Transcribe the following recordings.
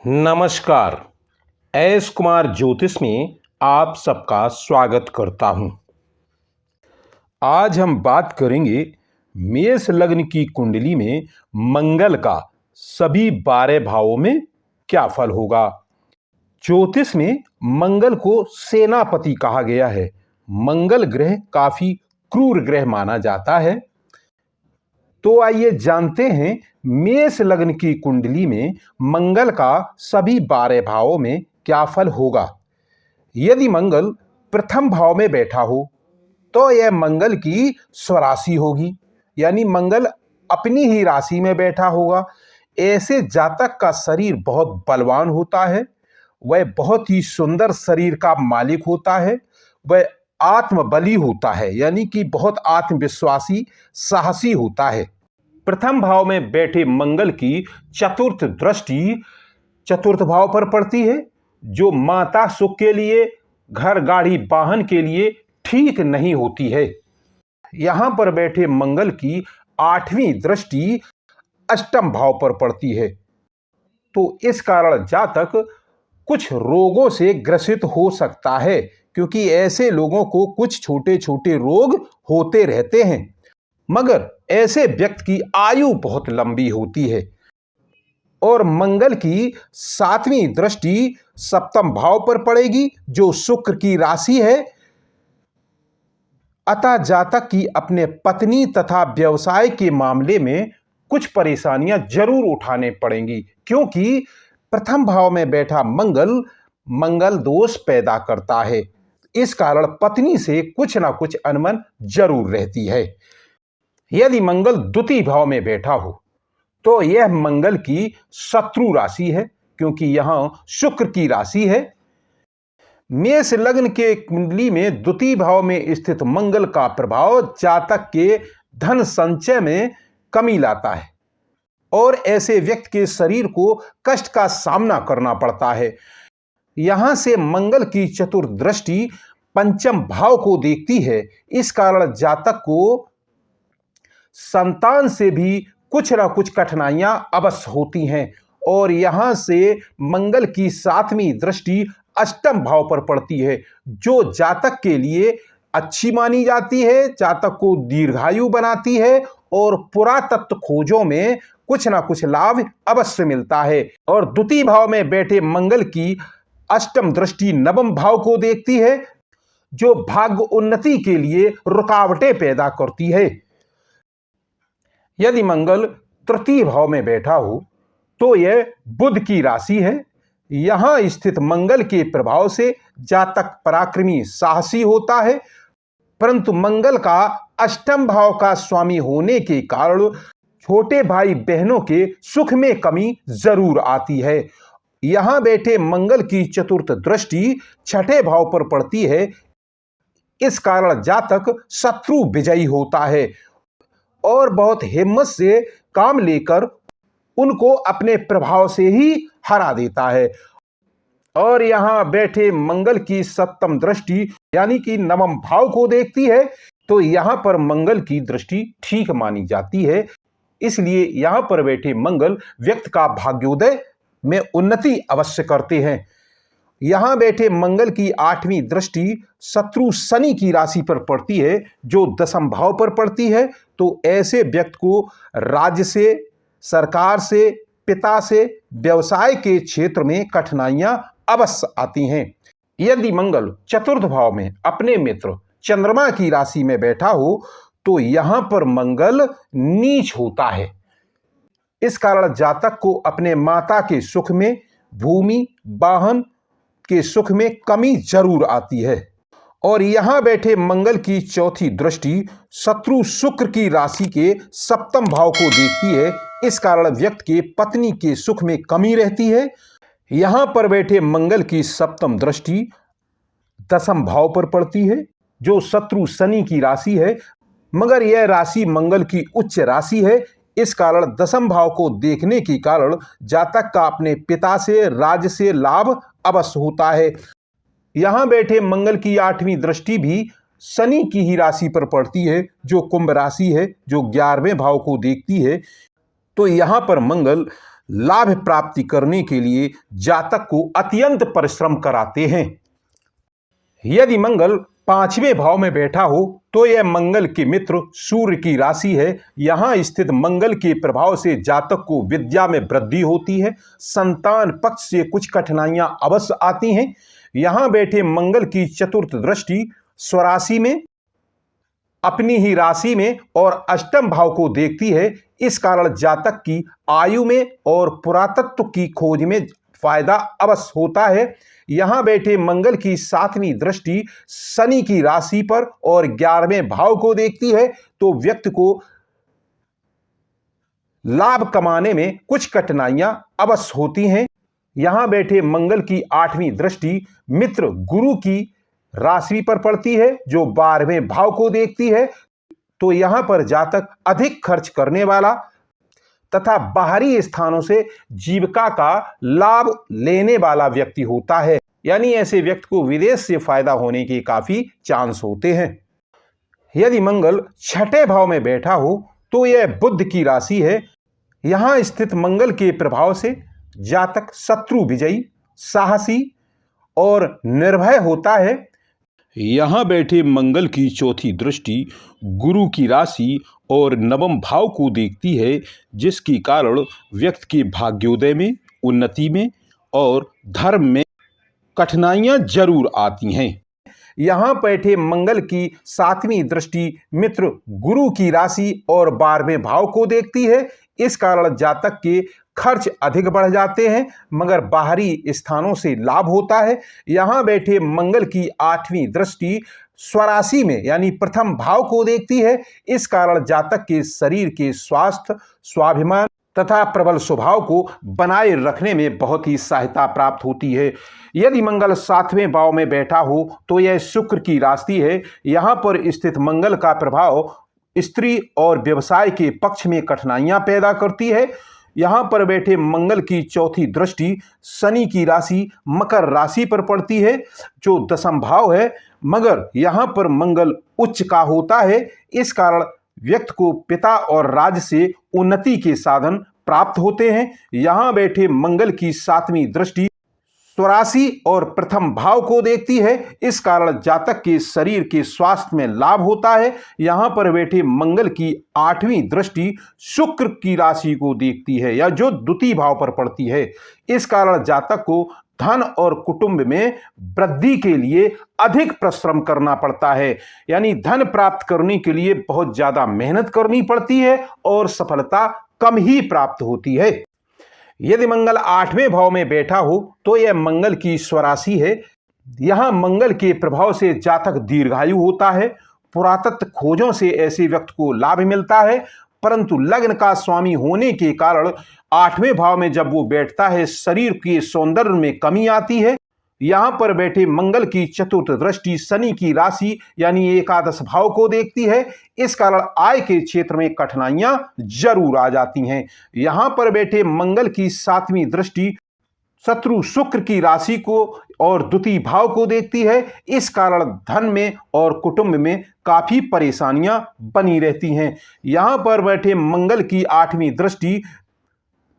नमस्कार। एस कुमार ज्योतिष में आप सबका स्वागत करता हूं। आज हम बात करेंगे मेष लग्न की कुंडली में मंगल का सभी 12 भावों में क्या फल होगा। ज्योतिष में मंगल को सेनापति कहा गया है। मंगल ग्रह काफी क्रूर ग्रह माना जाता है। तो आइए जानते हैं मेष लग्न की कुंडली में मंगल का सभी 12 भावों में क्या फल होगा। यदि मंगल प्रथम भाव में बैठा हो तो यह मंगल की स्वराशि होगी, यानी मंगल अपनी ही राशि में बैठा होगा। ऐसे जातक का शरीर बहुत बलवान होता है, वह बहुत ही सुंदर शरीर का मालिक होता है, वह आत्मबली होता है, यानी कि बहुत आत्मविश्वासी साहसी होता है। प्रथम भाव में बैठे मंगल की चतुर्थ दृष्टि चतुर्थ भाव पर पड़ती है, जो माता सुख के लिए, घर गाड़ी वाहन के लिए ठीक नहीं होती है। यहां पर बैठे मंगल की 8वीं दृष्टि अष्टम भाव पर पड़ती है। तो इस कारण जातक कुछ रोगों से ग्रसित हो सकता है, क्योंकि ऐसे लोगों को कुछ छोटे छोटे रोग होते रहते हैं, मगर ऐसे व्यक्ति की आयु बहुत लंबी होती है। और मंगल की 7वीं दृष्टि सप्तम भाव पर पड़ेगी, जो शुक्र की राशि है। अतः जातक की अपने पत्नी तथा व्यवसाय के मामले में कुछ परेशानियां जरूर उठाने पड़ेंगी, क्योंकि प्रथम भाव में बैठा मंगल दोष पैदा करता है। इस कारण पत्नी से कुछ ना कुछ अनबन जरूर रहती है। यदि मंगल द्वितीय भाव में बैठा हो तो यह मंगल की शत्रु राशि है, क्योंकि यहां शुक्र की राशि है। मेष लग्न के कुंडली में द्वितीय भाव में स्थित मंगल का प्रभाव जातक के धन संचय में कमी लाता है और ऐसे व्यक्ति के शरीर को कष्ट का सामना करना पड़ता है। यहां से मंगल की चतुर्थ दृष्टि पंचम भाव को देखती है। इस कारण जातक को संतान से भी कुछ ना कुछ कठिनाइयां अवश्य होती हैं। और यहां से मंगल की 7वीं दृष्टि अष्टम भाव पर पड़ती है, जो जातक के लिए अच्छी मानी जाती है, जातक को दीर्घायु बनाती है और पुरातत्व खोजों में कुछ ना कुछ लाभ अवश्य मिलता है। और द्वितीय भाव में बैठे मंगल की अष्टम दृष्टि नवम भाव को देखती है, जो भाग्य उन्नति के लिए रुकावटें पैदा करती है। यदि मंगल तृतीय भाव में बैठा हो तो यह बुध की राशि है। यहां स्थित मंगल के प्रभाव से जातक पराक्रमी साहसी होता है, परंतु मंगल का अष्टम भाव का स्वामी होने के कारण छोटे भाई बहनों के सुख में कमी जरूर आती है। यहां बैठे मंगल की चतुर्थ दृष्टि छठे भाव पर पड़ती है। इस कारण जातक शत्रु विजयी होता है और बहुत हिम्मत से काम लेकर उनको अपने प्रभाव से ही हरा देता है। और यहां बैठे मंगल की सप्तम दृष्टि यानी कि नवम भाव को देखती है, तो यहां पर मंगल की दृष्टि ठीक मानी जाती है। इसलिए यहां पर बैठे मंगल व्यक्ति का भाग्योदय में उन्नति अवश्य करते हैं। यहां बैठे मंगल की 8वीं दृष्टि शत्रु शनि की राशि पर पड़ती है, जो दसम भाव पर पड़ती है। तो ऐसे व्यक्ति को राज्य से, सरकार से, पिता से, व्यवसाय के क्षेत्र में कठिनाइयां अवश्य आती हैं। यदि मंगल चतुर्थ भाव में अपने मित्र चंद्रमा की राशि में बैठा हो तो यहां पर मंगल नीच होता है। इस कारण जातक को अपने माता के सुख में, भूमि वाहन के सुख में कमी जरूर आती है। और यहां बैठे मंगल की चौथी दृष्टि शत्रु शुक्र की राशि के सप्तम भाव को देखती है। इस कारण व्यक्ति के पत्नी के सुख में कमी रहती है। यहां पर बैठे मंगल की सप्तम दृष्टि दसम भाव पर पड़ती है, जो शत्रु शनि की राशि है, मगर यह राशि मंगल की उच्च राशि है। इस कारण दसम भाव को देखने के कारण जातक का अपने पिता से, राज्य से लाभ अवश्य होता है। यहां बैठे मंगल की 8वीं दृष्टि भी शनि की ही राशि पर पड़ती है, जो कुंभ राशि है, जो 11वें भाव को देखती है। तो यहां पर मंगल लाभ प्राप्ति करने के लिए जातक को अत्यंत परिश्रम कराते हैं। यदि मंगल 5वें भाव में बैठा हो तो यह मंगल के मित्र सूर्य की राशि है। यहाँ स्थित मंगल के प्रभाव से जातक को विद्या में वृद्धि होती है। संतान पक्ष से कुछ कठिनाइयां अवश्य आती हैं। यहाँ बैठे मंगल की चतुर्थ दृष्टि स्वराशि में, अपनी ही राशि में और अष्टम भाव को देखती है। इस कारण जातक की आयु में और पुरातत्व की खोज में फायदा अवश्य होता है। यहाँ बैठे मंगल की 7वीं दृष्टि शनि की राशि पर और 11वें भाव को देखती है, तो व्यक्ति को लाभ कमाने में कुछ कठिनाइयां अवश्य होती हैं। यहाँ बैठे मंगल की 8वीं दृष्टि मित्र गुरु की राशि पर पड़ती है, जो 12वें भाव को देखती है, तो यहाँ पर जातक अधिक खर्च करने वाला तथा बाहरी स्थानों से जीविका का लाभ लेने वाला व्यक्ति होता है। यानी ऐसे व्यक्ति को विदेश से फायदा होने के काफी चांस होते हैं। यदि मंगल 6ठे भाव में बैठा हो तो यह बुध की राशि है। यहाँ स्थित मंगल के प्रभाव से जातक शत्रु विजयी, साहसी और निर्भय होता है। यहाँ बैठे मंगल की चौथी दृष्टि गुरु की राशि और 9वें भाव को देखती है, जिसके कारण व्यक्ति के भाग्योदय में, उन्नति में और धर्म में कठिनाइयां जरूर आती हैं। यहाँ बैठे मंगल की 7वीं दृष्टि मित्र गुरु की राशि और 12वें भाव को देखती है। इस कारण जातक के खर्च अधिक बढ़ जाते हैं, मगर बाहरी स्थानों से लाभ होता है। यहाँ बैठे मंगल की 8वीं दृष्टि स्वराशि में यानी प्रथम भाव को देखती है। इस कारण जातक के शरीर के स्वास्थ्य, स्वाभिमान तथा प्रबल स्वभाव को बनाए रखने में बहुत ही सहायता प्राप्त होती है। यदि मंगल 7वें भाव में बैठा हो तो यह शुक्र की राशि है। यहाँ पर स्थित मंगल का प्रभाव स्त्री और व्यवसाय के पक्ष में कठिनाइयां पैदा करती है। यहाँ पर बैठे मंगल की चौथी दृष्टि शनि की राशि मकर राशि पर पड़ती है, जो 10वां भाव है, मगर यहाँ पर मंगल उच्च का होता है। इस कारण व्यक्ति को पिता और राज्य से उन्नति के साधन प्राप्त होते हैं। यहाँ बैठे मंगल की 7वीं दृष्टि स्वराशि और प्रथम भाव को देखती है। इस कारण जातक के शरीर के स्वास्थ्य में लाभ होता है। यहाँ पर बैठे मंगल की 8वीं दृष्टि शुक्र की राशि को देखती है, या जो द्वितीय भाव पर पड़ती है। इस कारण जातक को धन और कुटुंब में वृद्धि के लिए अधिक परिश्रम करना पड़ता है। यानी धन प्राप्त करने के लिए बहुत ज्यादा मेहनत करनी पड़ती है और सफलता कम ही प्राप्त होती है। यदि मंगल 8वें भाव में बैठा हो तो यह मंगल की स्वराशि है। यहाँ मंगल के प्रभाव से जातक दीर्घायु होता है। पुरातत्व खोजों से ऐसे व्यक्ति को लाभ मिलता है, परंतु लग्न का स्वामी होने के कारण 8वें भाव में जब वो बैठता है, शरीर के सौंदर्य में कमी आती है। यहाँ पर बैठे मंगल की चतुर्थ दृष्टि शनि की राशि यानी 11 भाव को देखती है। इस कारण आय के क्षेत्र में कठिनाइयां जरूर आ जाती हैं। यहाँ पर बैठे मंगल की 7वीं दृष्टि शत्रु शुक्र की राशि को और द्वितीय भाव को देखती है। इस कारण धन में और कुटुंब में काफी परेशानियां बनी रहती हैं। यहाँ पर बैठे मंगल की 8वीं दृष्टि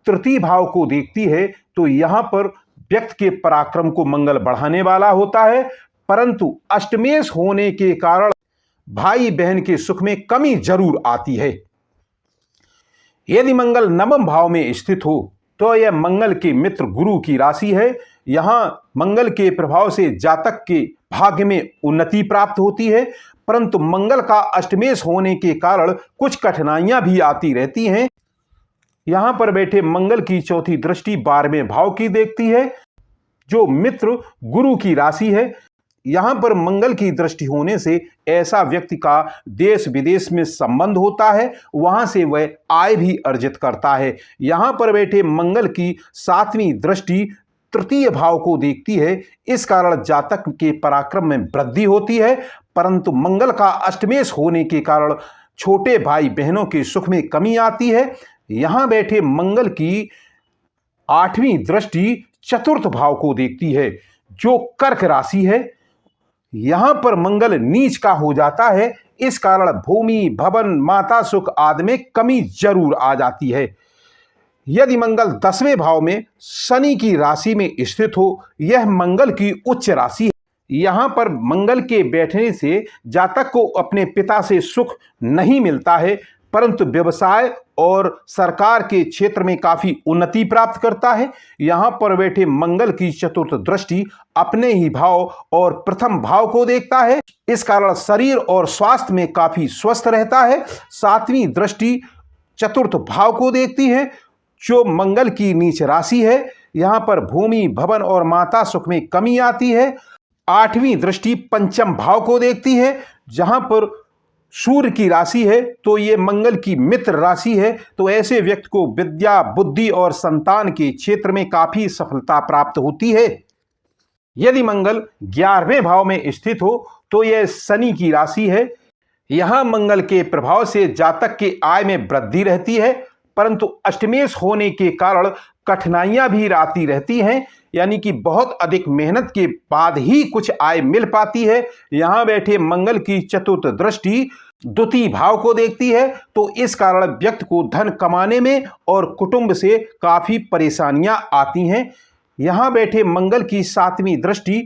तृतीय भाव को देखती है, तो यहाँ पर व्यक्ति के पराक्रम को मंगल बढ़ाने वाला होता है, परंतु अष्टमेश होने के कारण भाई बहन के सुख में कमी जरूर आती है। यदि मंगल 9वें भाव में स्थित हो तो यह मंगल के मित्र गुरु की राशि है। यहाँ मंगल के प्रभाव से जातक के भाग्य में उन्नति प्राप्त होती है, परंतु मंगल का अष्टमेश होने के कारण कुछ कठिनाइयां भी आती रहती हैं। यहाँ पर बैठे मंगल की चौथी दृष्टि 12वें भाव की देखती है, जो मित्र गुरु की राशि है। यहाँ पर मंगल की दृष्टि होने से ऐसा व्यक्ति का देश विदेश में संबंध होता है, वहां से वह आय भी अर्जित करता है। यहाँ पर बैठे मंगल की 7वीं दृष्टि तृतीय भाव को देखती है। इस कारण जातक के पराक्रम में वृद्धि होती है, परंतु मंगल का अष्टमेश होने के कारण छोटे भाई बहनों के सुख में कमी आती है। यहाँ बैठे मंगल की 8वीं दृष्टि चतुर्थ भाव को देखती है, जो कर्क राशि है। यहाँ पर मंगल नीच का हो जाता है, इस कारण भूमि, भवन, माता सुख आदि में कमी जरूर आ जाती है। यदि मंगल 10वें भाव में शनि की राशि में स्थित हो, यह मंगल की उच्च राशि है। यहाँ पर मंगल के बैठने से जातक को अपने पिता से सुख नहीं मिलता है, परंतु व्यवसाय और सरकार के क्षेत्र में काफी उन्नति प्राप्त करता है। यहाँ पर बैठे मंगल की चतुर्थ दृष्टि अपने ही भाव और प्रथम भाव को देखता है, इस कारण शरीर और स्वास्थ्य में काफी स्वस्थ रहता है। 7वीं दृष्टि चतुर्थ भाव को देखती है, जो मंगल की नीच राशि है। यहाँ पर भूमि, भवन और माता सुख में कमी आती है। 8वीं दृष्टि पंचम भाव को देखती है, जहां पर सूर्य की राशि है, तो ये मंगल की मित्र राशि है। तो ऐसे व्यक्ति को विद्या, बुद्धि और संतान के क्षेत्र में काफी सफलता प्राप्त होती है। यदि मंगल 11वें भाव में स्थित हो, तो यह शनि की राशि है। यहां मंगल के प्रभाव से जातक के आय में वृद्धि रहती है, परंतु अष्टमेश होने के कारण कठिनाइयां भी आती रहती हैं, यानी कि बहुत अधिक मेहनत के बाद ही कुछ आय मिल पाती है। यहां बैठे मंगल की चतुर्थ दृष्टि द्वितीय भाव को देखती है, तो इस कारण व्यक्ति को धन कमाने में और कुटुंब से काफी परेशानियां आती हैं। यहां बैठे मंगल की 7वीं दृष्टि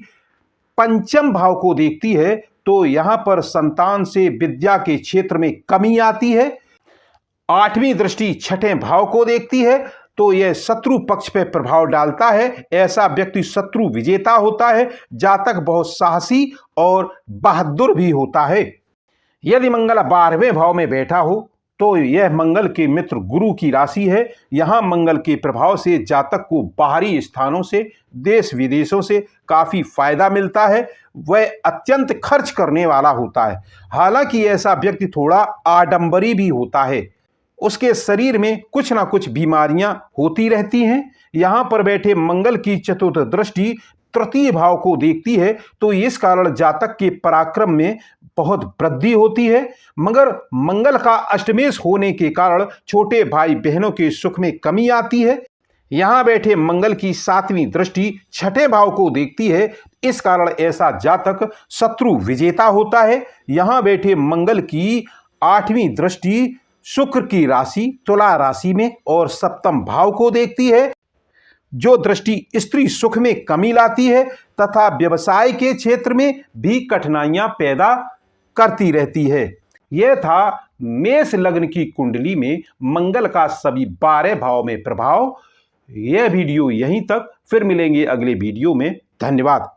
पंचम भाव को देखती है, तो यहां पर संतान से विद्या के क्षेत्र में कमी आती है। 8वीं दृष्टि छठे भाव को देखती है, तो यह शत्रु पक्ष पर प्रभाव डालता है। ऐसा व्यक्ति शत्रु विजेता होता है। जातक बहुत साहसी और बहादुर भी होता है। यदि मंगल 12वें भाव में बैठा हो, तो यह मंगल के मित्र गुरु की राशि है। यहां मंगल के प्रभाव से जातक को बाहरी स्थानों से, देश विदेशों से काफी फायदा मिलता है। वह अत्यंत खर्च करने वाला होता है। हालांकि ऐसा व्यक्ति थोड़ा आडंबरी भी होता है। उसके शरीर में कुछ ना कुछ बीमारियां होती रहती हैं। यहां पर बैठे मंगल की चतुर्थ दृष्टि तृतीय भाव को देखती है, तो इस कारण जातक के पराक्रम में बहुत वृद्धि होती है। मगर मंगल का अष्टमेश होने के कारण छोटे भाई बहनों के सुख में कमी आती है। यहां बैठे मंगल की 7वीं दृष्टि छठे भाव को देखती है, इस कारण ऐसा जातक शत्रु विजेता होता है। यहां बैठे मंगल की 8वीं दृष्टि शुक्र की राशि तुला राशि में और सप्तम भाव को देखती है, जो दृष्टि स्त्री सुख में कमी लाती है तथा व्यवसाय के क्षेत्र में भी कठिनाइयां पैदा करती रहती है। यह था मेष लग्न की कुंडली में मंगल का सभी 12 भाव में प्रभाव। यह वीडियो यहीं तक, फिर मिलेंगे अगले वीडियो में। धन्यवाद।